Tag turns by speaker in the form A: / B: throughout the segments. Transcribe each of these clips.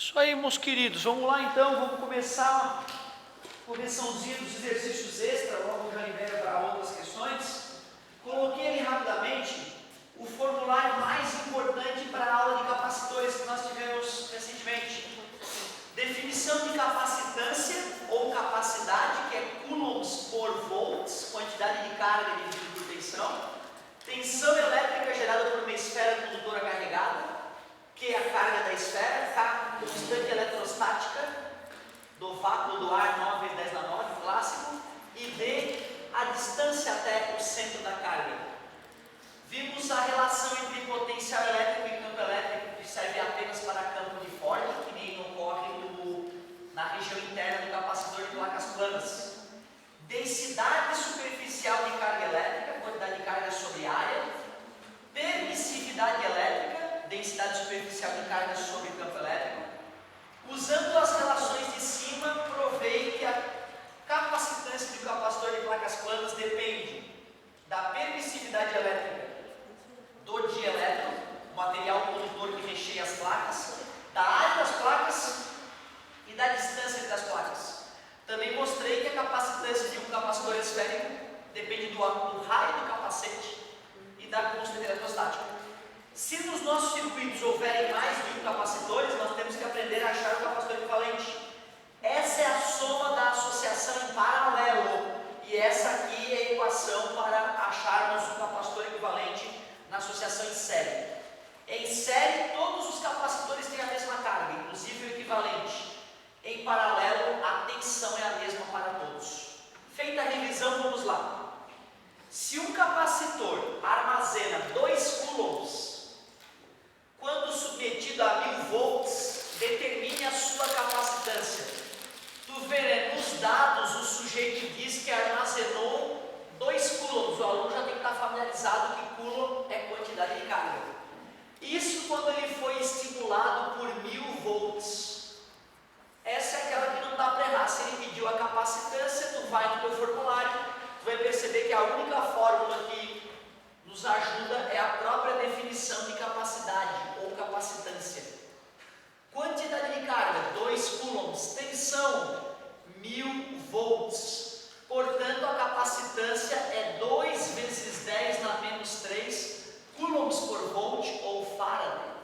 A: Isso aí, meus queridos, vamos lá então, vamos começar a correçãozinha dos exercícios extra, logo já libera para outras questões. Coloquei ali rapidamente o formulário mais importante para a aula de capacitores que nós tivemos recentemente. Definição de capacitância ou capacidade, que é coulombs por volts, quantidade de carga dividido por tensão. Tensão elétrica gerada por uma esfera condutora carregada, que é a carga da esfera, K, constante eletrostática, do vácuo do ar 9 vezes 10 na 9, clássico, e D, a distância até o centro da carga. Vimos a relação entre potencial elétrico e campo elétrico, que serve apenas para campo de Ford, que nem ocorre na região interna do capacitor de placas planas. Densidade superficial de carga elétrica, quantidade de carga sobre área. Permissividade elétrica, densidade superficial de carga sobre campo elétrico. Usando as relações de cima, provei que a capacitância de um capacitor de placas planas depende da permissividade elétrica do dielétron, o material condutor que recheia as placas, da área das placas e da distância entre as placas. Também mostrei que a capacitância de um capacitor esférico depende do raio do capacete e da constante eletrostática. Se nos nossos circuitos houverem mais de 1 capacitores, nós temos que aprender a achar o capacitor equivalente. Essa é a soma da associação em paralelo, e essa aqui é a equação para acharmos o capacitor equivalente na associação em série. Em série, todos os capacitores têm a mesma carga, inclusive o equivalente. Em paralelo, a tensão é a mesma para todos. Feita a revisão, vamos lá. Se um capacitor armazena 2 coulombs, quando submetido a 1000 volts, determine a sua capacitância. Tu vê, nos dados, o sujeito diz que armazenou 2 coulombs. O aluno já tem que estar familiarizado que coulomb é quantidade de carga. Isso quando ele foi estimulado por 1000 volts. Essa é aquela que não dá para errar. Se ele pediu a capacitância, tu vai no teu formulário, tu vai perceber que a única fórmula que nos ajuda é a própria definição de capacidade ou capacitância. Quantidade de carga, 2 coulombs. Tensão, 1000 volts. Portanto, a capacitância é 2 vezes 10 na menos 3 coulombs por volt ou Faraday.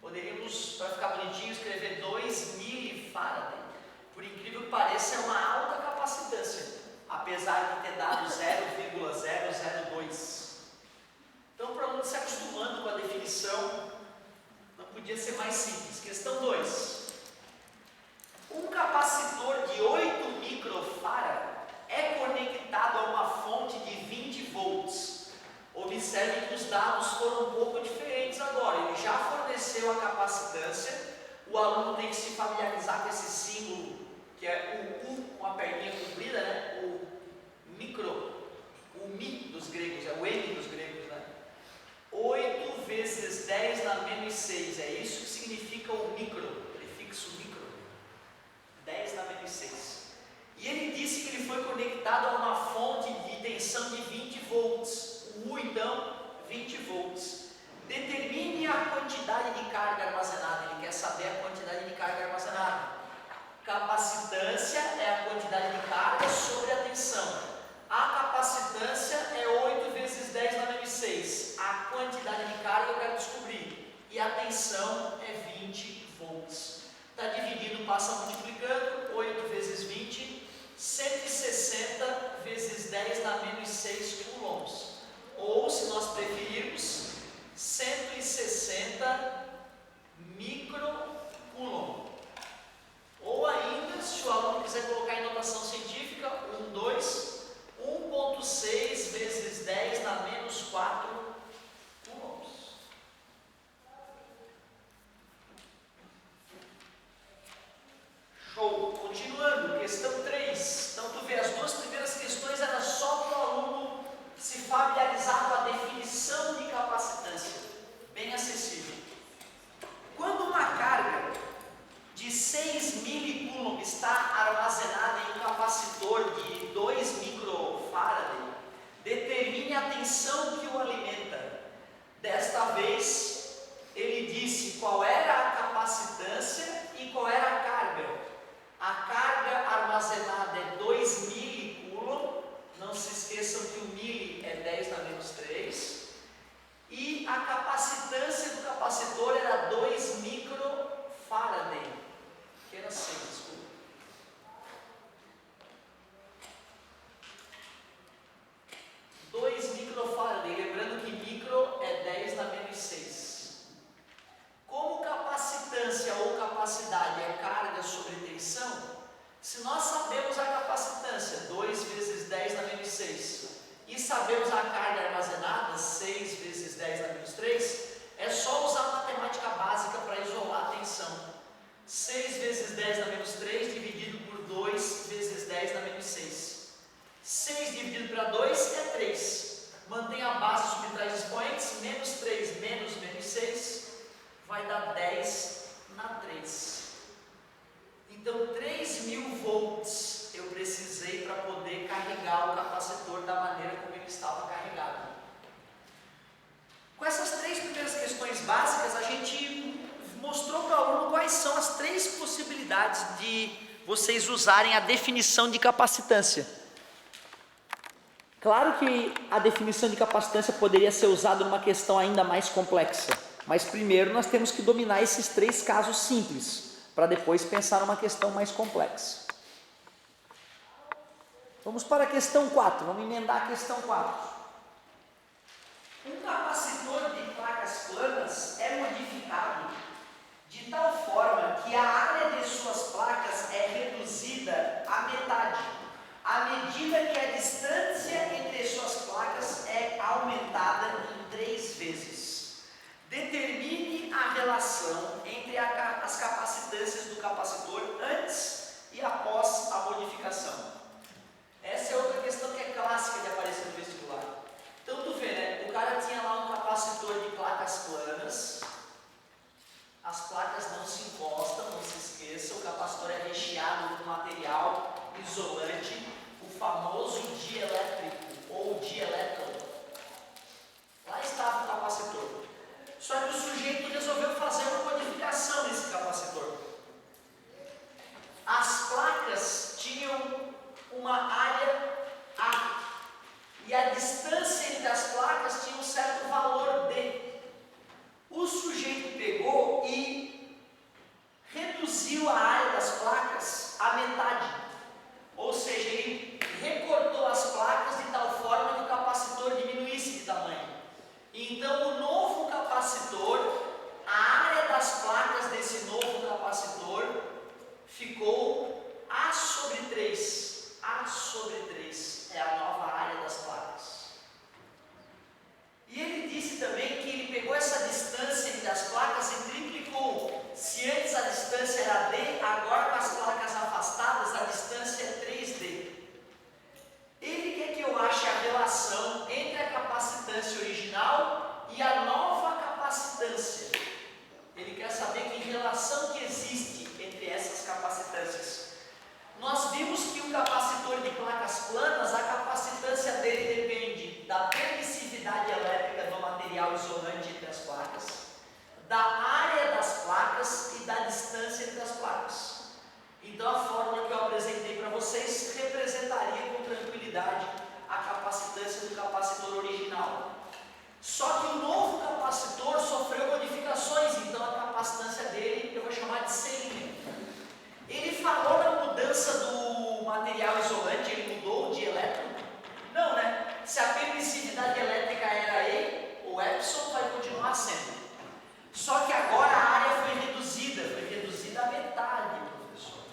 A: Poderíamos, para ficar bonitinho, escrever 2 milifaraday. Por incrível que pareça, é uma alta capacitância, apesar de ter dado 0,002. Então, para o aluno se acostumando com a definição, não podia ser mais simples. Questão 2. Um capacitor de 8 microfarad é conectado a uma fonte de 20 volts. Observe que os dados foram um pouco diferentes agora. Ele já forneceu a capacitância, o aluno tem que se familiarizar com esse símbolo, que é o U com a perninha comprida, né? O micro, o Mi dos gregos, é o M dos gregos, né? 8 vezes 10 na menos 6, é isso que significa o micro, prefixo micro. 10 na menos 6. E ele disse que ele foi conectado a uma fonte de tensão de 20 volts. U, então, 20 volts. Determine a quantidade de carga armazenada. Ele quer saber a quantidade de carga armazenada. Capacitância é a quantidade de carga sobre a tensão. A capacitância é 8 vezes 10 na menos 6. A quantidade de carga eu quero descobrir. E a tensão é 20 volts. Está dividindo, passa multiplicando. 8 vezes 20, 160 vezes 10 na menos 6 coulombs. Ou, se nós preferirmos, 160 microcoulomb. Ou ainda, se o aluno quiser colocar em notação científica, 1,6 vezes 10 na menos 4 coulombs. Show! Continuando, questão 3. Então, tu vê, as duas primeiras questões era só para o aluno se familiarizar com a definição de capacitância, bem acessível. capacidade é carga sobre tensão, se nós sabemos a capacitância, 2 vezes 10 na menos 6, e sabemos a carga armazenada, 6 vezes 10 na menos 3, é só usar a matemática básica para isolar a tensão. 6 vezes 10 na menos 3 dividido por 2 vezes 10 na menos 6. 6 dividido para 2 é 3. Mantém a base, subtrai os expoentes, menos 3 menos menos 6, vai dar 10 na 3. Então 3.000 volts eu precisei para poder carregar o capacitor da maneira como ele estava carregado. Com essas 3 primeiras questões básicas, a gente mostrou para o aluno quais são as 3 possibilidades de vocês usarem a definição de capacitância. Claro que a definição de capacitância poderia ser usada numa questão ainda mais complexa, mas primeiro nós temos que dominar esses 3 casos simples, para depois pensar numa questão mais complexa. Vamos para a questão 4, vamos emendar a questão 4. Um capacitor de placas planas é modificado de tal forma que a área de suas placas é reduzida à metade, à medida que a distância entre suas placas é aumentada em 3 vezes. Determine a relação entre as capacitâncias do capacitor antes e após a modificação. Essa é outra questão que é clássica de aparecer no vestibular. Então tu vê, né? O cara tinha lá um capacitor de placas planas, as placas não se encostam, não se esqueça, o capacitor é recheado com material isolante, o famoso dielétrico ou dielétron. Lá estava o capacitor. Só que o sujeito resolveu fazer uma modificação nesse capacitor. As placas tinham uma área A e a distância entre as placas tinha um certo valor D. O sujeito pegou e reduziu a área das placas à metade, ou seja, ele recortou as placas de tal forma que o capacitor diminuísse de tamanho. Então o novo capacitor, a área das placas desse novo capacitor ficou A sobre 3. A sobre 3 é a nova área das placas. E ele disse também que ele pegou essa distância entre as placas e triplicou. Se antes a distância era D, agora com as placas afastadas a distância é 3D. Ele quer que eu ache a relação entre a capacitância original e a nova capacitância. Ele quer saber que relação que existe entre essas capacitâncias. Nós vimos que o capacitor de placas planas, a capacitância dele depende da permissividade elétrica do material isolante entre as placas, da área das placas e da distância entre as placas. Então a fórmula que eu apresentei para vocês representaria com tranquilidade a capacitância do capacitor original. Só que o novo capacitor sofreu modificações, então a capacitância dele eu vou chamar de selinha. Ele falou na mudança do material isolante, ele mudou de elétron? Não, né? Se a permissividade elétrica era E, o epsilon vai continuar sendo. Só que agora a área foi reduzida à metade, professor.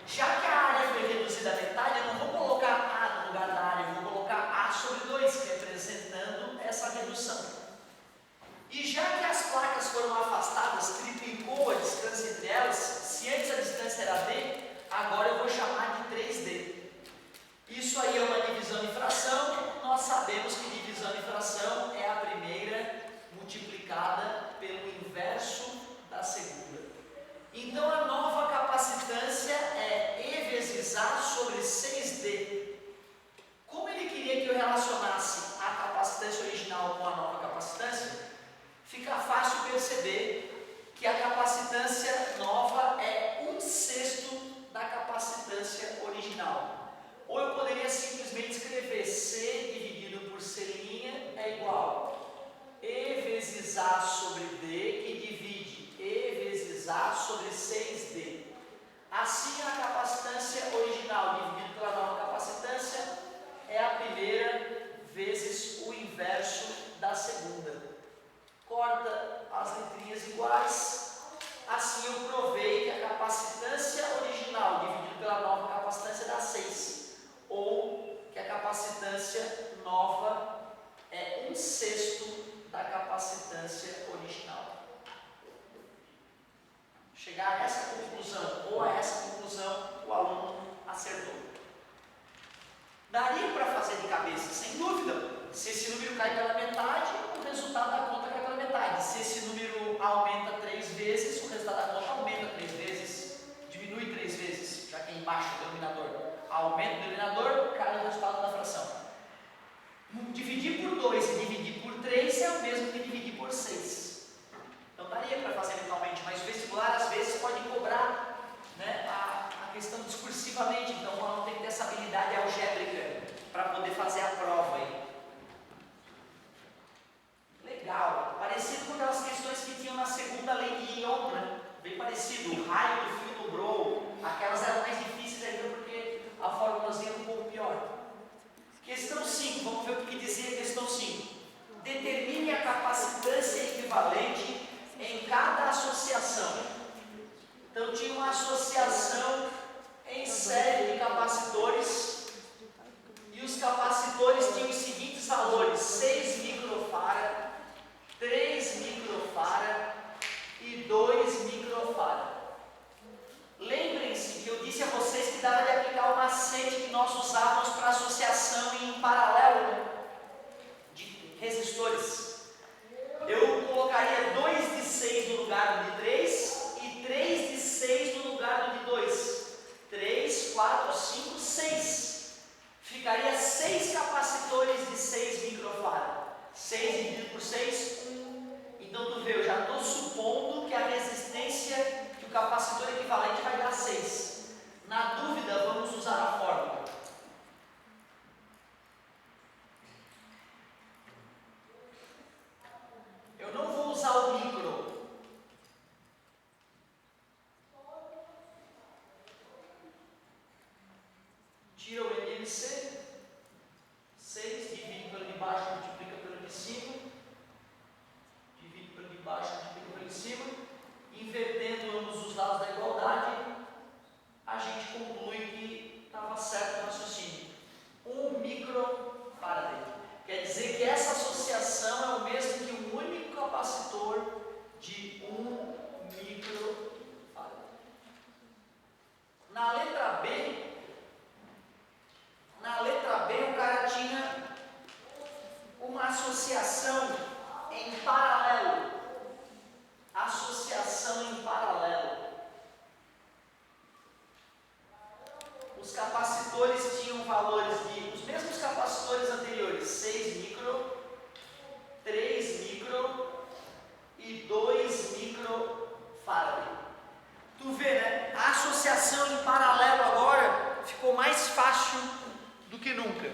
A: Já que a área foi reduzida à metade, eu não vou colocar A no lugar da área, eu vou colocar A sobre 2, representando essa redução. E já que as placas foram afastadas, triplicou a distância entre elas, se antes a distância era D, agora eu vou chamar de 3D. Isso aí é uma divisão em fração, nós sabemos que divisão em fração é a primeira multiplicada pelo inverso da segunda. Então a nova capacitância é E vezes A sobre 6D. Como ele queria que eu relacionasse a capacitância original com a nova capacitância, fica fácil perceber que a capacitância nova é 1/6 da capacitância original. Ou eu poderia simplesmente escrever C dividido por C' é igual E vezes A sobre D, que divide E vezes A sobre 6D. Assim, a capacitância original dividido pela nova capacitância é a primeira vezes o inverso da segunda. Corta as letrinhas iguais, assim eu provei que a chegar a essa conclusão ou a essa conclusão, o aluno acertou. Daria para fazer de cabeça, sem dúvida. Se esse número cai pela metade, o resultado da conta cai pela metade. Se esse número aumenta 3 vezes, o resultado da conta aumenta 3 vezes, diminui 3 vezes, já que é embaixo do denominador. Aumenta o denominador, cai o resultado da fração. Dividir por 2 e dividir por 3 é o mesmo que dividir por 6. Então daria para fazer mentalmente, mas o vestibular às vezes pode cobrar, né, a questão discursivamente, então o aluno tem que ter essa habilidade algébrica para poder fazer a prova aí. Legal, parecido com aquelas questões que tinham na segunda lei de Ion, né? Bem parecido, o raio do fio do Browne, aquelas eram mais difíceis ainda porque a formulazinha era um pouco pior. Questão 5, vamos ver o que dizia a questão 5. Determine a capacitância equivalente em cada associação. Então tinha uma associação em série de capacitores e os capacitores tinham os seguintes valores: 6 microfarad, 3 microfarad e 2 microfarad. Lembrem-se que eu disse a vocês que dava de aplicar o macete que nós usávamos para associação em paralelo de resistores. Eu colocaria 2 de 6 no lugar do de 3 e 3 de 6 no lugar do de 2. 3, 4, 5, 6. Ficaria 6 capacitores de 6 microfarad. 6 dividido por 6, 1. Então tu vê, eu já estou supondo que a resistência, que o capacitor equivalente vai dar 6. Na dúvida, vamos usar a fórmula. Eu não vou usar o micro. Tira o NMC, 6, divide pelo de baixo, multiplica pelo de cima, divide pelo de baixo, multiplica pelo de cima, invertendo ambos os lados da igualdade, a gente conclui que estava certo o raciocínio. 1 microfarad. Quer dizer que essa associação é o mesmo que um único capacitor de 1 microfarad. Na letra B, o cara tinha uma associação em paralelo. Associação em paralelo. Os capacitores tinham valores de, os mesmos capacitores anteriores, 6 micro, 3 micro e 2 microfarad. Tu vê, né? A associação em paralelo agora ficou mais fácil do que nunca.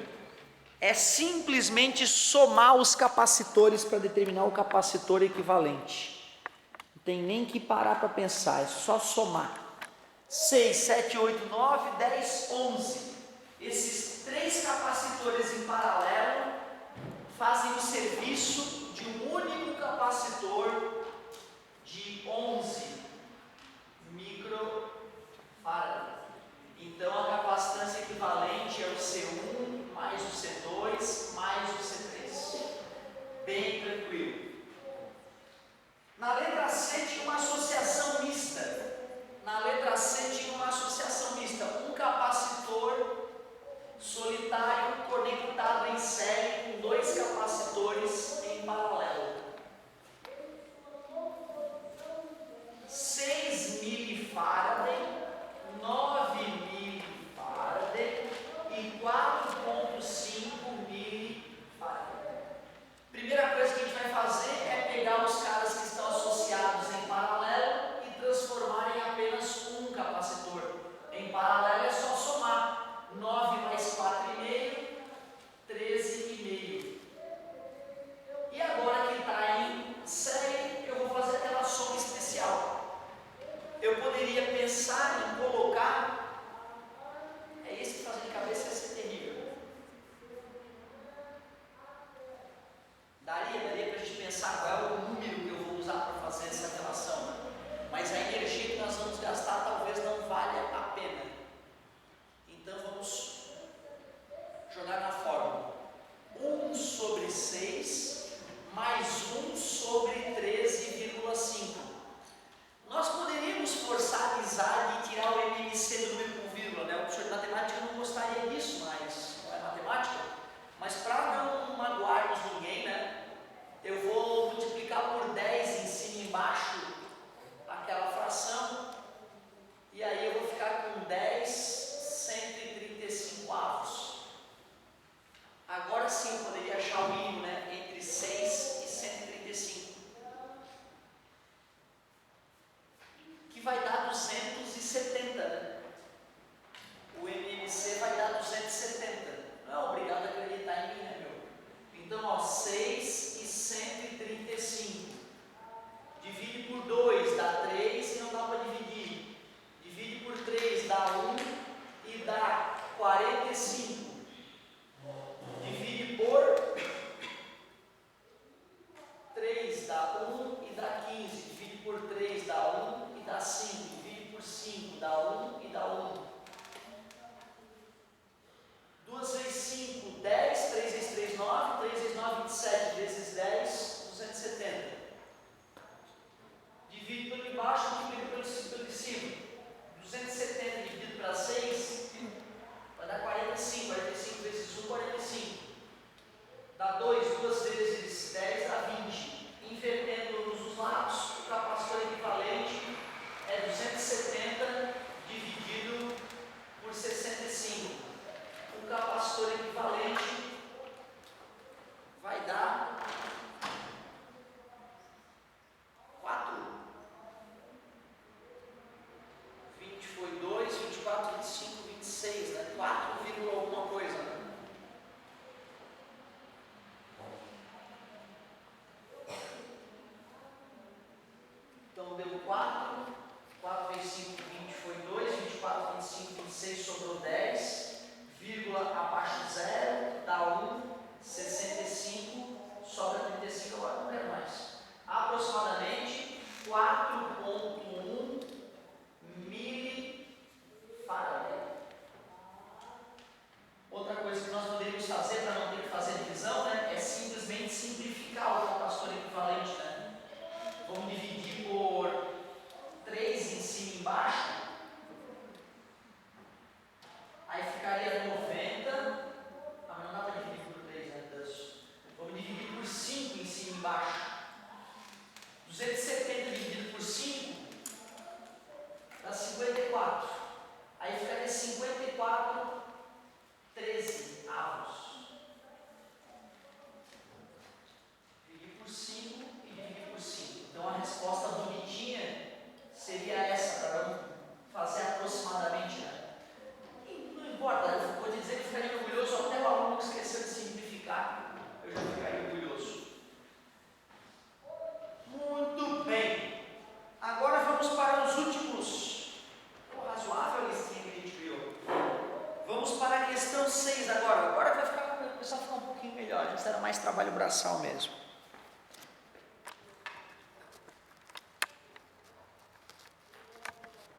A: É simplesmente somar os capacitores para determinar o capacitor equivalente. Não tem nem que parar para pensar, é só somar. 6, 7, 8, 9, 10, 11. Esses 3 capacitores em paralelo fazem o serviço de um único capacitor de 11 microfarad. Então a capacitância equivalente é o C1 mais o C2 mais o C3. Bem tranquilo. Na letra C tinha uma associação mista. Um capacitor solitário conectado em série com 2 capacitores em paralelo. 6 milifarad, 9 milifarad e 4,5 milifarad. Primeira coisa que a gente vai fazer é pegar os caras que estão associados em paralelo e transformar em apenas um capacitor. Em paralelo é só somar 9 mais 4,5, 13,5. E agora que está em série, eu vou fazer aquela soma especial. Eu poderia pensar em colocar, é isso que fazer de cabeça vai ser terrível. Daria para a gente pensar qual é o número que eu vou usar para fazer essa relação, mas a energia que nós vamos gastar talvez não valha a pena. Então vamos jogar na fórmula: 1 sobre 6 mais 1 sobre 13,5. Nós poderíamos 6 agora. Agora vai ficar, o pessoal ficar um pouquinho melhor. Antes era mais trabalho braçal mesmo.